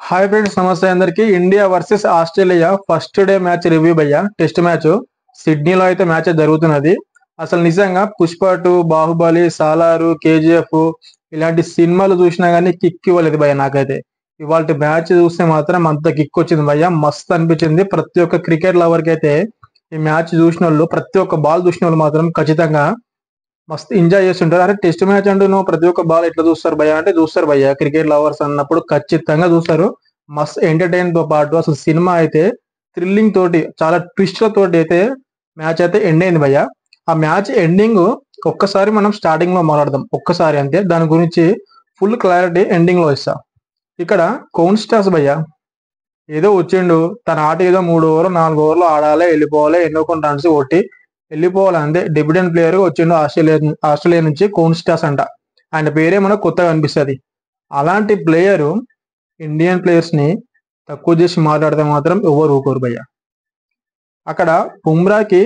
Hi friends, నమస్తే అందరికి. India versus Australia first day match review భయ్య. టెస్ట్ మ్యాచ్ సిడ్నీలో అయితే మ్యాచ్ జరుగుతున్నది. అసలు నిజంగా పుష్ప 2, బాహుబలి, సాలారు, కేజీఎఫ్ ఇలాంటి సినిమాలు చూసినా కానీ కిక్ ఇవ్వలేదు భయ్య నాకైతే. ఇవాళ మ్యాచ్ చూస్తే మాత్రం అంత కిక్ వచ్చింది భయ్య, మస్తు అనిపించింది. ప్రతి ఒక్క క్రికెట్ లవర్ కి అయితే ఈ మ్యాచ్ చూసిన వాళ్ళు, ప్రతి ఒక్క బాల్ చూసిన వాళ్ళు మాత్రం ఖచ్చితంగా మస్తు ఎంజాయ్ చేస్తుంటారు. అరే టెస్ట్ మ్యాచ్ అంటూ నువ్వు ప్రతి ఒక్క బాల్ ఎట్లా చూస్తారు భయ్య అంటే చూస్తారు భయ్య. క్రికెట్ లవర్స్ అన్నప్పుడు ఖచ్చితంగా చూస్తారు. మస్త్ ఎంటర్టైన్ తో పాటు అసలు సినిమా అయితే థ్రిల్లింగ్ తోటి, చాలా ట్విస్ట్ల తోటి అయితే మ్యాచ్ అయితే ఎండ్ అయింది భయ్య. ఆ మ్యాచ్ ఎండింగ్ ఒక్కసారి మనం స్టార్టింగ్ లో మాట్లాడదాం, ఒక్కసారి అంతే. దాని గురించి ఫుల్ క్లారిటీ ఎండింగ్ లో ఇస్తా. ఇక్కడ కౌన్ స్టార్స్ భయ్య ఏదో వచ్చిండు, తన ఆట ఏదో 3 ఓవర్లు 4 ఓవర్లు ఆడాలి, వెళ్ళిపోవాలి, ఎన్నో కొన్ని రన్స్ కొట్టి వెళ్ళిపోవాలి అంతే. డెబ్యూటెంట్ ప్లేయర్ వచ్చిండు ఆస్ట్రేలియా నుంచి, కౌన్ స్టార్స్ అంట. ఆయన పేరే మనకు కొత్తగా అనిపిస్తుంది. అలాంటి ప్లేయరు ఇండియన్ ప్లేయర్స్ ని తక్కువ చేసి మాట్లాడితే మాత్రం ఎవరు ఊకోరు భయ్య. అక్కడ బుమ్రాకి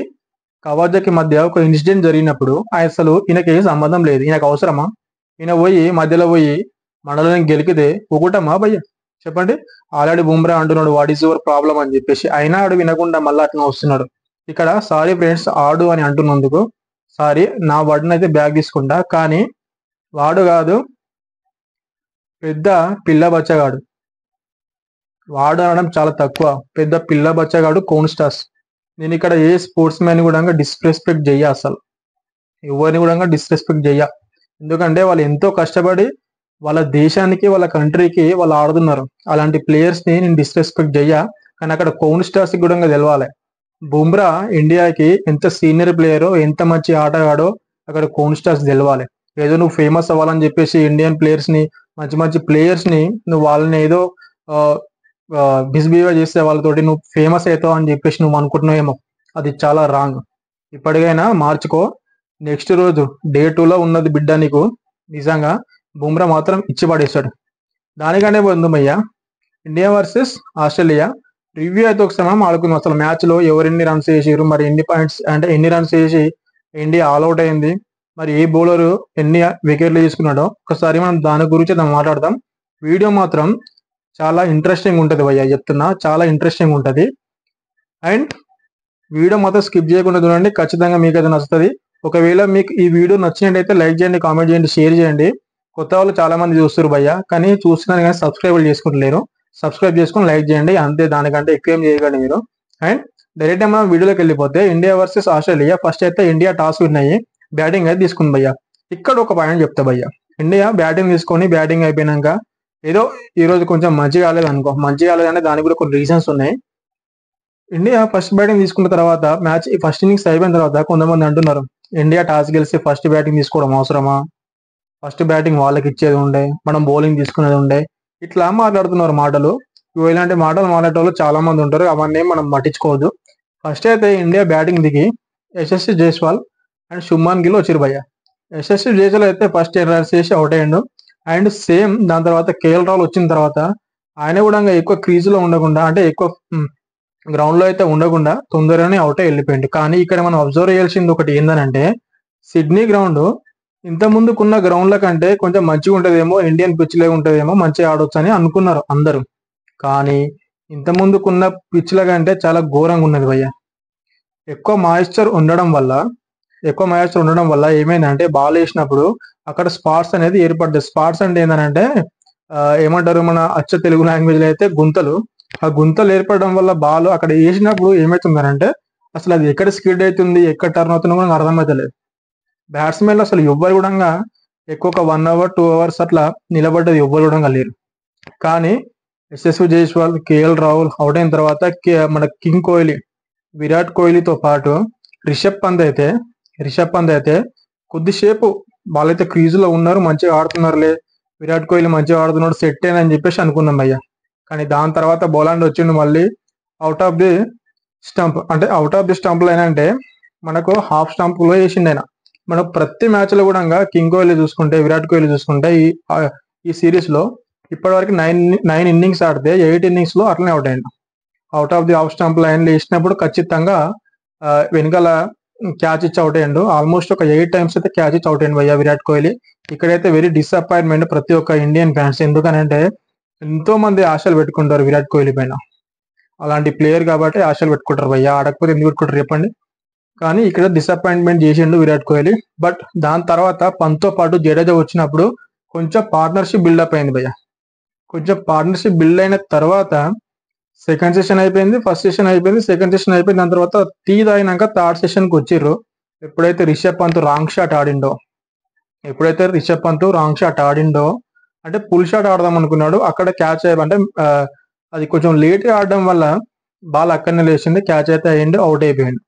కవాజాకి మధ్య ఒక ఇన్సిడెంట్ జరిగినప్పుడు అసలు ఈయనకి సంబంధం లేదు, ఈయనకు అవసరమా? ఈయన పోయి మధ్యలో పోయి మండలం గెలికితే ఒకటమా భయ్య చెప్పండి. ఆల్రెడీ బుమ్రా అంటున్నాడు వాట్ ఈస్ యువర్ ప్రాబ్లం అని చెప్పేసి, అయినా ఆడు వినకుండా మళ్ళీ అట్లా వస్తున్నాడు. ఇక్కడ సారీ ఫ్రెండ్స్ ఆడు అని అంటున్నందుకు సారీ, నా వర్డ్ని అయితే బ్యాగ్ తీసుకుంటా. కానీ వాడు కాదు, పెద్ద పిల్ల బచ్చగాడు. వాడు అనడం చాలా తక్కువ, పెద్ద పిల్ల బచ్చగాడు కౌన్ స్టార్స్. నేను ఇక్కడ ఏ స్పోర్ట్స్ మ్యాన్ కూడా డిస్రెస్పెక్ట్ చెయ్య, అసలు ఎవరిని కూడా డిస్రెస్పెక్ట్ చెయ్య. ఎందుకంటే వాళ్ళు ఎంతో కష్టపడి వాళ్ళ దేశానికి, వాళ్ళ కంట్రీకి వాళ్ళు ఆడుతున్నారు. అలాంటి ప్లేయర్స్ ని నేను డిస్రెస్పెక్ట్ చెయ్య. కానీ అక్కడ కౌన్ స్టార్స్ కూడా తెలవాలి, బుమ్రా ఇండియాకి ఎంత సీనియర్ ప్లేయరో, ఎంత మంచి ఆటగాడో అక్కడ కౌన్ స్టార్స్ తెలవాలి. ఏదో నువ్వు ఫేమస్ అవ్వాలని చెప్పేసి ఇండియన్ ప్లేయర్స్ ని, మంచి మంచి ప్లేయర్స్ ని నువ్వు వాళ్ళని ఏదో బిహేవ్ చేస్తే వాళ్ళతోటి నువ్వు ఫేమస్ అవుతావు అని చెప్పేసి నువ్వు అనుకుంటున్నావేమో, అది చాలా రాంగ్. ఇప్పటికైనా మార్చుకో. నెక్స్ట్ రోజు డే 2లో ఉన్నది బిడ్డ నీకు. నిజంగా బుమ్రా మాత్రం ఇచ్చి పడేస్తాడు. దానికంటే బంధుమయ్యా, ఇండియా వర్సెస్ ఆస్ట్రేలియా రివ్యూ అయితే ఒకసారి మనం ఆడుకుందాం. అసలు మ్యాచ్ లో ఎవరు ఎన్ని రన్స్ చేసారు, మరి ఎన్ని పాయింట్స్ అంటే ఎన్ని రన్స్ చేసి ఇండియా ఆల్అౌట్ అయింది, మరి ఏ బౌలర్ ఎన్ని వికెట్లు తీసుకున్నాడో ఒకసారి మనం దాని గురించి మాట్లాడదాం. వీడియో మాత్రం చాలా ఇంట్రెస్టింగ్ ఉంటుంది భయ్య, చెప్తున్నా, చాలా ఇంట్రెస్టింగ్ ఉంటుంది. అండ్ వీడియో మాత్రం స్కిప్ చేయకుండా చూడండి, ఖచ్చితంగా మీకు అయితే నచ్చుతుంది. ఒకవేళ మీకు ఈ వీడియో నచ్చినట్టయితే లైక్ చేయండి, కామెంట్ చేయండి, షేర్ చేయండి. కొత్త వాళ్ళు చాలా మంది చూస్తారు భయ్య, కానీ చూస్తున్నారు కానీ సబ్స్క్రైబ్ చేసుకుంటలేరు. సబ్స్క్రైబ్ చేసుకుని లైక్ చేయండి అంతే, దానికంటే ఎక్కువ ఏం చేయకండి మీరు. అండ్ డైరెక్ట్ మనం వీడియోలోకి వెళ్ళిపోతే, ఇండియా వర్సెస్ ఆస్ట్రేలియా ఫస్ట్ అయితే ఇండియా టాస్ విన్ అయ్యి బ్యాటింగ్ అయితే తీసుకుంది భయ్య. ఇక్కడ ఒక పాయింట్ చెప్తా భయ్య, ఇండియా బ్యాటింగ్ తీసుకొని బ్యాటింగ్ అయిపోయినాక ఏదో ఈ రోజు కొంచెం మంచి కాలేదు అనుకో, మంచి కాలేదంటే దానికి కూడా కొన్ని రీజన్స్ ఉన్నాయి. ఇండియా ఫస్ట్ బ్యాటింగ్ తీసుకున్న తర్వాత మ్యాచ్ ఫస్ట్ ఇన్నింగ్స్ అయిపోయిన తర్వాత కొంతమంది అంటున్నారు ఇండియా టాస్ గెలిచి ఫస్ట్ బ్యాటింగ్ తీసుకోవడం అవసరమా, ఫస్ట్ బ్యాటింగ్ వాళ్ళకి ఇచ్చేది ఉండే, మనం బౌలింగ్ తీసుకునేది ఉండే, ఇట్లా మాట్లాడుతున్నారు మాటలు. ఇలాంటి మాటలు మాట్లాడే వాళ్ళు చాలా మంది ఉంటారు, అవన్నీ మనం పట్టించుకోవద్దు. ఫస్ట్ అయితే ఇండియా బ్యాటింగ్ దిగి యశస్వి జైస్వాల్ అండ్ శుభ్మన్ గిల్ వచ్చారు భయ్య. యశస్వి జైస్వాల్ అయితే ఫస్ట్ 10 రన్స్ చేసి అవుట్ అయ్యిండు. అండ్ సేమ్ దాని తర్వాత కేఎల్ రాహుల్ వచ్చిన తర్వాత ఆయన కూడా ఎక్కువ క్రీజ్ లో ఉండకుండా, అంటే ఎక్కువ గ్రౌండ్ లో అయితే ఉండకుండా తొందరగానే అవుట్ అయి వెళ్ళిపోయింది. కానీ ఇక్కడ మనం అబ్జర్వ్ చేయాల్సింది ఒకటి ఏంటంటే, సిడ్నీ గ్రౌండ్ ఇంత ముందుకున్న గ్రౌండ్ల కంటే కొంచెం మంచిగా ఉంటదేమో, ఇండియన్ పిచ్ లాగా ఉంటదేమో, మంచిగా ఆడొచ్చు అని అనుకున్నారు అందరూ. కానీ ఇంత ముందుకున్న పిచ్ల కంటే చాలా ఘోరంగా ఉన్నది భయ్య. ఎక్కువ మాయిశ్చర్ ఉండడం వల్ల ఏమైందంటే, బాల్ వేసినప్పుడు అక్కడ స్పాట్స్ అనేది ఏర్పడ్డాయి. స్పాట్స్ అంటే ఏంటంటే ఏమంటారు మన అచ్చ తెలుగు లాంగ్వేజ్ లో అయితే గుంతలు. ఆ గుంతలు ఏర్పడడం వల్ల బాల్ అక్కడ వేసినప్పుడు ఏమవుతుందంటే, అసలు అది ఎక్కడ స్కిడ్ అవుతుంది, ఎక్కడ టర్న్ అవుతుందో కూడా అర్థమవుతలేదు. బ్యాట్స్మెన్లు అసలు ఎవ్వరు కూడా ఎక్కువ ఒక 1 అవర్ 2 అవర్స్ అట్లా నిలబడ్డది ఎవ్వరు కూడా లేరు. కానీ యశస్వి జైస్వాల్, కేఎల్ రాహుల్ అవుట్ అయిన తర్వాత మన కింగ్ కోహ్లీ, విరాట్ కోహ్లీతో పాటు రిషబ్ పంత్ అయితే కొద్దిసేపు వాళ్ళైతే క్రీజ్ లో ఉన్నారు, మంచిగా ఆడుతున్నారులే, విరాట్ కోహ్లీ మంచిగా ఆడుతున్నాడు, సెట్ అని చెప్పేసి అనుకున్నాం భయ్య. కానీ దాని తర్వాత బౌలాండ్ వచ్చిండు మళ్ళీ అవుట్ ఆఫ్ ది స్టంప్. అంటే అవుట్ ఆఫ్ ది స్టంప్ లో అంటే మనకు హాఫ్ స్టంప్ లో వేసిండు ఆయన. మనకు ప్రతి మ్యాచ్ లో కూడా కింగ్ కోహ్లీ చూసుకుంటే, విరాట్ కోహ్లీ చూసుకుంటే ఈ సిరీస్ లో ఇప్పటి వరకు 9 ఇన్నింగ్స్ ఆడితే 8 ఇన్నింగ్స్ లో అట్లనే అవుట్ అయ్యిండు. Out of the half stump line వేసినప్పుడు ఖచ్చితంగా వెనకాల క్యాచ్ ఇచ్చి అవుట్ అయ్యిండు. ఆల్మోస్ట్ ఒక 8 టైమ్స్ అయితే క్యాచ్ ఇచ్చి అవుట్ అయ్యిండు భయ్య విరాట్ కోహ్లీ. ఇక్కడైతే వెరీ డిసప్పాయింట్మెంట్ ప్రతి ఒక్క ఇండియన్ ఫ్యాన్స్. ఎందుకనంటే ఎంతో మంది ఆశలు పెట్టుకుంటారు విరాట్ కోహ్లీ పైన. అలాంటి ప్లేయర్ కాబట్టి ఆశలు పెట్టుకుంటారు భయ్య. ఆడకపోతే ఎందుకు పెట్టుకుంటారు చెప్పండి. కానీ ఇక్కడ డిసప్పాయింట్మెంట్ చేసిండు విరాట్ కోహ్లీ. బట్ దాని తర్వాత పంత్తో పాటు జడేజా వచ్చినప్పుడు కొంచెం పార్ట్నర్షిప్ బిల్డప్ అయింది భయ్య. కొంచెం పార్ట్నర్షిప్ బిల్డ్ అయిన తర్వాత సెకండ్ సెషన్ అయిపోయింది, ఫస్ట్ సెషన్ అయిపోయింది, సెకండ్ సెషన్ అయిపోయింది. దాని తర్వాత టీ తాగినాక థర్డ్ సెషన్కి వచ్చిర్రు. ఎప్పుడైతే రిషబ్ పంత్ రాంగ్ షాట్ ఆడిండో అంటే పుల్ షాట్ ఆడదాం అనుకున్నాడు. అక్కడ క్యాచ్ అంటే అది కొంచెం లేట్గా ఆడడం వల్ల బాల్ అక్కడనే లేచింది, క్యాచ్ అయితే అయ్యిండు, అవుట్ అయిపోయింది.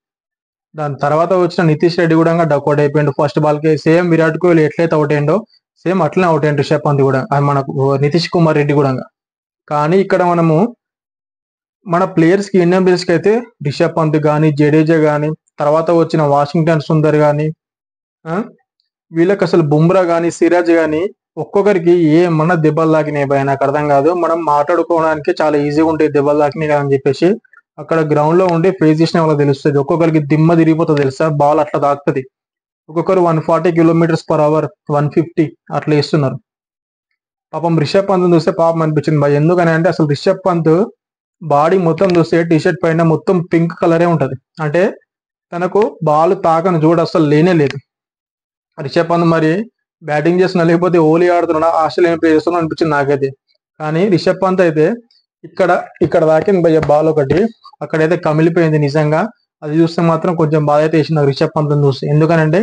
దాని తర్వాత వచ్చిన నితీష్ రెడ్డి కూడా డక్అవుట్ అయిపోయిండు ఫస్ట్ బాల్కి. సేమ్ విరాట్ కోహ్లీ ఎట్లయితే అవుట్ అయ్యిండో సేమ్ అట్లనే అవుట్ అయ్యిండు రిషబ్ పంత్ కూడా, మనకు నితీష్ కుమార్ రెడ్డి కూడా. కానీ ఇక్కడ మనము మన ప్లేయర్స్కి, ఇండియన్ ప్లేయర్స్కి అయితే రిషబ్ పంత్ కానీ, జడేజా కానీ, తర్వాత వచ్చిన వాషింగ్టన్ సుందర్ కానీ, వీళ్ళకి అసలు బుమ్రా కానీ, సిరాజ్ కానీ ఒక్కొక్కరికి ఏమన్నా దెబ్బలు తాకినాయి భయ. నాకు అర్థం కాదు. మనం మాట్లాడుకోవడానికి చాలా ఈజీగా ఉంటాయి దెబ్బలు తాకినాయి కదా అని చెప్పేసి, అక్కడ గ్రౌండ్ లో ఉండి ఫేస్ చేసిన వాళ్ళకి తెలుస్తుంది. ఒక్కొక్కరికి దిమ్మ తిరిగిపోతుంది తెలుసా, బాల్ అట్లా తాకుతుంది. ఒక్కొక్కరు 140 km/h 150 అట్లా వేస్తున్నారు. పాపం రిషబ్ పంత్ చూస్తే పాపం అనిపించింది భయ. ఎందుకని అంటే అసలు రిషబ్ పంత్ బాడీ మొత్తం చూస్తే టీ షర్ట్ పైన మొత్తం పింక్ కలరే ఉంటది. అంటే తనకు బాల్ తాకని చూడ అసలు లేనే లేదు. రిషబ్ పంత్ మరి బ్యాటింగ్ చేస్తున్నా లేకపోతే ఓలీ ఆడుతున్నా, ఆస్ట్రేలియా ప్లే చేస్తున్నా అనిపించింది నాకైతే. కానీ రిషబ్ పంత్ అయితే ఇక్కడ తాకింది భయ్య బాల్ ఒకటి, అక్కడైతే కమిలిపోయింది నిజంగా. అది చూస్తే మాత్రం కొంచెం బాధ అయితే వేసింది రిషబ్ పంత్ చూస్తే. ఎందుకనంటే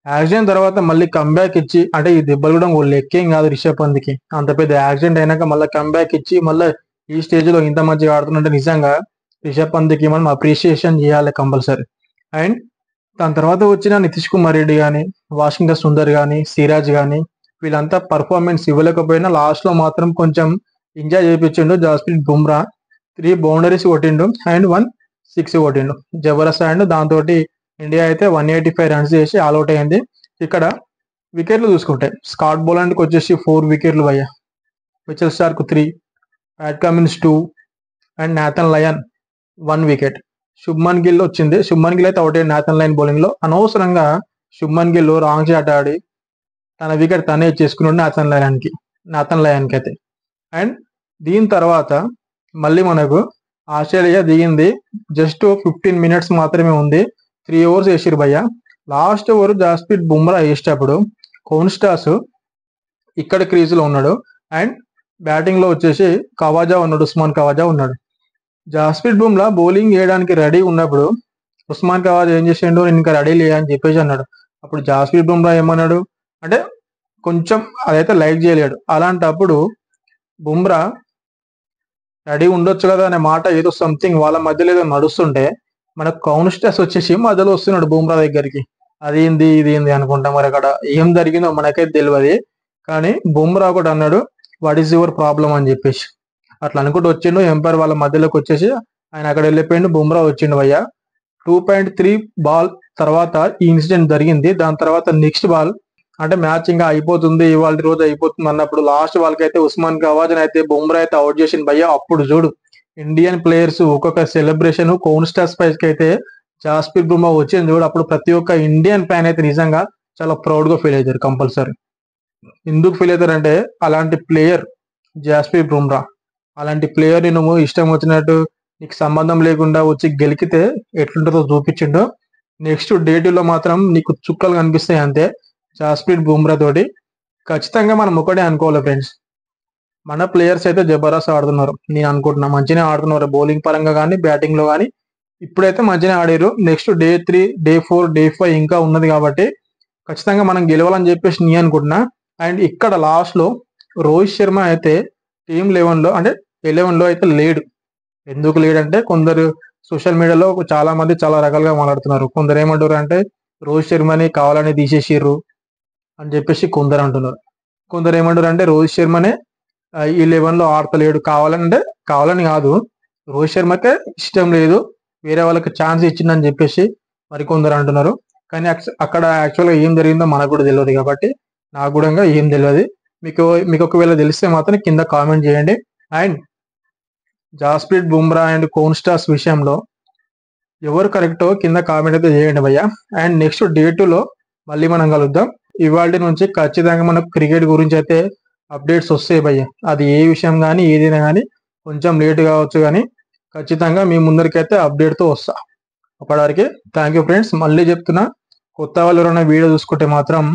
యాక్సిడెంట్ తర్వాత మళ్ళీ కంబ్యాక్ ఇచ్చి, అంటే ఈ దెబ్బలు కూడా లెక్కేం కాదు రిషబ్ పంత్కి. అంత పెద్ద యాక్సిడెంట్ అయినాక మళ్ళీ కంబ్యాక్ ఇచ్చి మళ్ళీ ఈ స్టేజ్ లో ఇంత మంచిగా ఆడుతున్నట్టే నిజంగా రిషబ్ పంత్కి మనం అప్రిషియేషన్ చేయాలి కంపల్సరీ. అండ్ దాని తర్వాత వచ్చిన నితీష్ కుమార్ రెడ్డి కానీ, వాషింగ్టన్ సుందర్ కానీ, సిరాజ్ కానీ వీళ్ళంతా పర్ఫార్మెన్స్ ఇవ్వలేకపోయినా లాస్ట్ లో మాత్రం కొంచెం ఎంజాయ్ చేయించిండు. జస్ప్రీత్ బుమ్రా 3 బౌండరీస్ కొట్టిండు అండ్ 1 6 కొట్టిండు, జబర్దస్త్. అండ్ దాంతో ఇండియా అయితే 185 రన్స్ చేసి ఆల్అౌట్ అయింది. ఇక్కడ వికెట్లు చూసుకుంటే స్కాట్ బోలాండ్కి వచ్చేసి 4 వికెట్లు భయ్య, Mitchell Starc 3, Pat Cummins 2 and Nathan lion 1 wicket. Shubman Gill వచ్చింది. శుభ్మన్ గిల్ అయితే అవుట్ అయ్యింది నాథన్ లయన్ బౌలింగ్ లో. అనవసరంగా శుభ్మన్ గిల్ రాంగ్ షాట్ ఆడి తన వికెట్ తనే చేసుకున్నాడు నాథన్ లయన్కి అయితే. అండ్ దీని తర్వాత మళ్ళీ మనకు ఆస్ట్రేలియా దిగింది. జస్ట్ 15 minutes మాత్రమే ఉంది. 3 overs వేసిరు భయ్య. లాస్ట్ ఓవర్ జస్ప్రీత్ బుమ్రా వేసేటప్పుడు కోన్స్టాస్ ఇక్కడ క్రీజ్ లో ఉన్నాడు అండ్ బ్యాటింగ్ లో వచ్చేసి ఉస్మాన్ కవాజా ఉన్నాడు. జస్ప్రీత్ బుమ్రా బౌలింగ్ వేయడానికి రెడీ ఉన్నప్పుడు ఉస్మాన్ కవాజా ఏం చేసిండు, నేను ఇంకా రెడీ లే అని చెప్పేసి అన్నాడు. అప్పుడు జస్ప్రీత్ బుమ్రా ఏమన్నాడు అంటే కొంచెం అదైతే లైక్ చేయలేడు. అలాంటప్పుడు బుమ్రా రెడీ ఉండొచ్చు కదా అనే మాట, ఏదో సంథింగ్ వాళ్ళ మధ్యలో ఏదో నడుస్తుంటే మనకు కౌన్స్టాస్ వచ్చేసి మధ్యలో వస్తున్నాడు బుమ్రా దగ్గరికి. అదేంది ఇదేంది అనుకుంటా. మరి అక్కడ ఏం జరిగిందో మనకైతే తెలియదు. కానీ బుమ్రా కూడా అన్నాడు వాట్ ఈస్ యువర్ ప్రాబ్లం అని చెప్పేసి అట్లా అనుకుంటూ వచ్చిండు. ఎంపైర్ వాళ్ళ మధ్యలోకి వచ్చేసి ఆయన అక్కడ వెళ్ళిపోయిండు. బుమ్రా వచ్చిండు భయ్య. 2.3 బాల్ తర్వాత ఈ ఇన్సిడెంట్ జరిగింది. దాని తర్వాత నెక్స్ట్ బాల్ అంటే మ్యాచ్ ఇంకా అయిపోతుంది, ఇవాళ రోజు అయిపోతుంది అన్నప్పుడు లాస్ట్ బాల్కి అయితే ఉస్మాన్ కవాజా అయితే బుమ్రా అయితే అవుట్ చేసింది భయ్య. అప్పుడు చూడు ఇండియన్ ప్లేయర్స్ ఒక్కొక్క సెలబ్రేషన్, కోన్స్టాస్ పైకి అయితే జస్ప్రీత్ బుమ్రా వచ్చింది చూడు. అప్పుడు ప్రతి ఒక్క ఇండియన్ ఫ్యాన్ అయితే నిజంగా చాలా ప్రౌడ్ గా ఫీల్ అవుతారు కంపల్సరీ. ఎందుకు ఫీల్ అవుతారంటే అలాంటి ప్లేయర్ జస్ప్రీత్ బుమ్రా, అలాంటి ప్లేయర్ నువ్వు ఇష్టం వచ్చినట్టు నీకు సంబంధం లేకుండా వచ్చి గెలికితే ఎట్లుంటుందో చూపించిండు. నెక్స్ట్ డేట్లో మాత్రం నీకు చుక్కలు కనిపిస్తాయి అంతే. జస్ప్రీత్ బుమ్రా తోటి ఖచ్చితంగా మనం ఒకటే అనుకోవాలి ఫ్రెండ్స్, మన ప్లేయర్స్ అయితే జబర్దస్త్ ఆడుతున్నారు. నేను అనుకుంటున్నా మంచిగా ఆడుతున్నారు బౌలింగ్ పరంగా కానీ బ్యాటింగ్ లో కానీ. ఇప్పుడైతే మంచిగా ఆడారు. నెక్స్ట్ Day 3, Day 4, Day 5 ఇంకా ఉన్నది కాబట్టి ఖచ్చితంగా మనం గెలవాలని చెప్పేసి నేను అనుకుంటున్నా. అండ్ ఇక్కడ లాస్ట్ లో రోహిత్ శర్మ అయితే టీమ్ 11లో అయితే లేడు. ఎందుకు లేడంటే కొందరు సోషల్ మీడియాలో చాలా మంది చాలా రకాలుగా మాట్లాడుతున్నారు. కొందరు ఏమంటారు అంటే రోహిత్ శర్మని కావాలని తీసేసిర్రు అని చెప్పేసి కొందరు అంటున్నారు. కొందరు ఏమంటారు అంటే రోహిత్ శర్మనే ఈ 11లో ఆడతలేడు కావాలని కాదు, రోహిత్ శర్మకే ఇష్టం లేదు, వేరే వాళ్ళకి ఛాన్స్ ఇచ్చిందని చెప్పేసి మరికొందరు అంటున్నారు. కానీ అక్కడ యాక్చువల్గా ఏం జరిగిందో మనకు కూడా తెలియదు కాబట్టి నాకు కూడా ఏం తెలియదు. మీకు ఒకవేళ తెలిస్తే మాత్రం కింద కామెంట్ చేయండి. అండ్ జస్ప్రీత్ బుమ్రా అండ్ కోన్స్టాస్ విషయంలో ఎవరు కరెక్టో కింద కామెంట్ అయితే చేయండి భయ్య. అండ్ నెక్స్ట్ Day 2లో మళ్ళీ మనం కలుద్దాం. ఇవాళ నుంచి ఖచ్చితంగా మనకు క్రికెట్ గురించి అయితే అప్డేట్స్ వస్తాయి భయ్య. అది ఏ విషయం కానీ ఏదైనా కానీ కొంచెం లేట్ కావచ్చు కానీ ఖచ్చితంగా మీ ముందరికైతే అప్డేట్తో వస్తా. అప్పటివరకు థ్యాంక్ యూ ఫ్రెండ్స్. మళ్ళీ చెప్తున్నా, కొత్త వాళ్ళు ఎవరైనా వీడియో చూసుకుంటే మాత్రం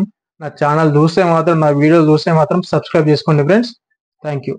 నా ఛానల్ చూస్తే మాత్రం నా వీడియో చూస్తే మాత్రం సబ్స్క్రైబ్ చేసుకోండి ఫ్రెండ్స్. Thank you.